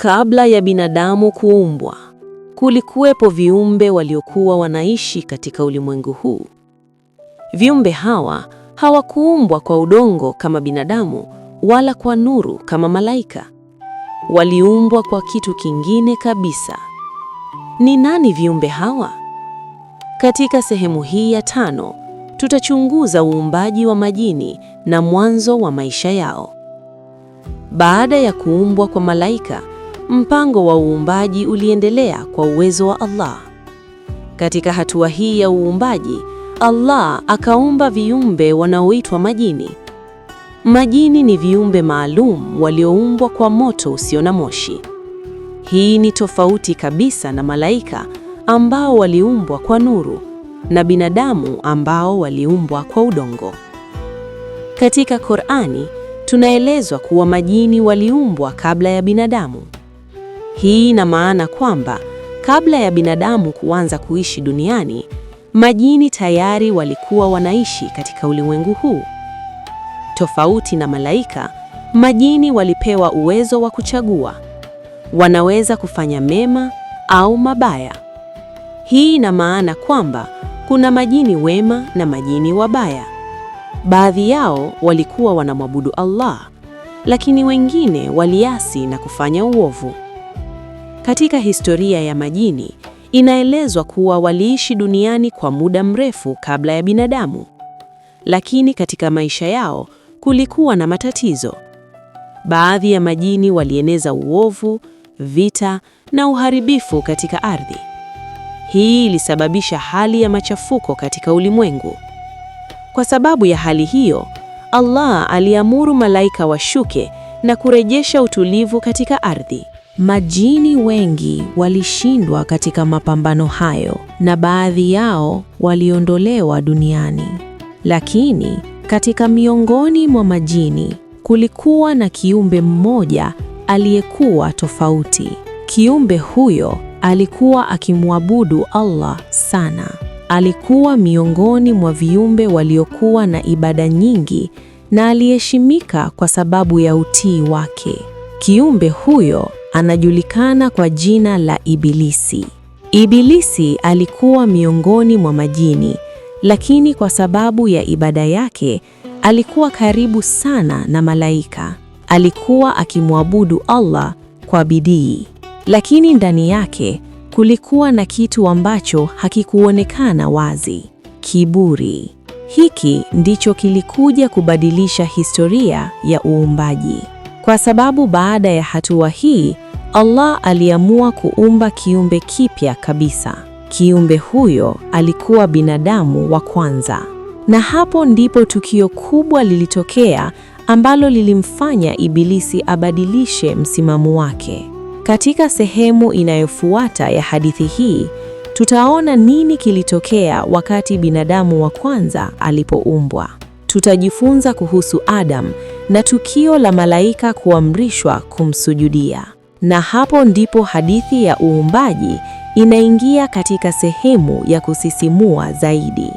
Kabla ya binadamu kuumbwa, kulikuwepo viumbe waliokuwa wanaishi katika ulimwengu huu. Viumbe hawa hawakuumbwa kwa udongo kama binadamu, wala kwa nuru kama malaika. Waliumbwa kwa kitu kingine kabisa. Ni nani viumbe hawa? Katika sehemu hii ya 5, tutachunguza uumbaji wa majini na mwanzo wa maisha yao. Baada ya kuumbwa kwa malaika, mpango wa uumbaji uliendelea kwa uwezo wa Allah. Katika hatua hii ya uumbaji, Allah akaumba viumbe wanaoitwa majini. Majini ni viumbe maalum walioumbwa kwa moto usio na moshi. Hii ni tofauti kabisa na malaika ambao waliumbwa kwa nuru na binadamu ambao waliumbwa kwa udongo. Katika Qur'ani, tunaelezwa kuwa majini waliumbwa kabla ya binadamu. Hii ina maana kwamba kabla ya binadamu kuanza kuishi duniani, majini tayari walikuwa wanaishi katika ulimwengu huu. Tofauti na malaika, majini walipewa uwezo wa kuchagua. Wanaweza kufanya mema au mabaya. Hii ina maana kwamba kuna majini wema na majini wabaya. Baadhi yao walikuwa wanamwabudu Allah, lakini wengine waliasi na kufanya uovu. Katika historia ya majini, inaelezwa kuwa waliishi duniani kwa muda mrefu kabla ya binadamu. Lakini katika maisha yao kulikuwa na matatizo. Baadhi ya majini walieneza uovu, vita na uharibifu katika ardhi. Hii ilisababisha hali ya machafuko katika ulimwengu. Kwa sababu ya hali hiyo, Allah aliamuru malaika washuke na kurejesha utulivu katika ardhi. Majini wengi walishindwa katika mapambano hayo na baadhi yao waliondolewa duniani. Lakini katika miongoni mwa majini kulikuwa na kiumbe mmoja aliyekuwa tofauti. Kiumbe huyo alikuwa akimwabudu Allah sana. Alikuwa miongoni mwa viumbe waliokuwa na ibada nyingi na aliheshimika kwa sababu ya utii wake. Kiumbe huyo anajulikana kwa jina la Ibilisi. Ibilisi alikuwa miongoni mwa majini, lakini kwa sababu ya ibada yake alikuwa karibu sana na malaika. Alikuwa akimwabudu Allah kwa bidii, lakini ndani yake kulikuwa na kitu ambacho hakikuonekana wazi: kiburi. Hiki ndicho kilikuja kubadilisha historia ya uumbaji. Kwa sababu baada ya hatua hii, Allah aliamua kuumba kiumbe kipya kabisa. Kiumbe huyo alikuwa binadamu wa kwanza. Na hapo ndipo tukio kubwa lilitokea ambalo lilimfanya Ibilisi abadilishe msimamo wake. Katika sehemu inayofuata ya hadithi hii, tutaona nini kilitokea wakati binadamu wa kwanza alipoumbwa. Tutajifunza kuhusu Adam na tukio la malaika kuamrishwa kumsujudia. Na hapo ndipo hadithi ya uumbaji inaingia katika sehemu ya kusisimua zaidi.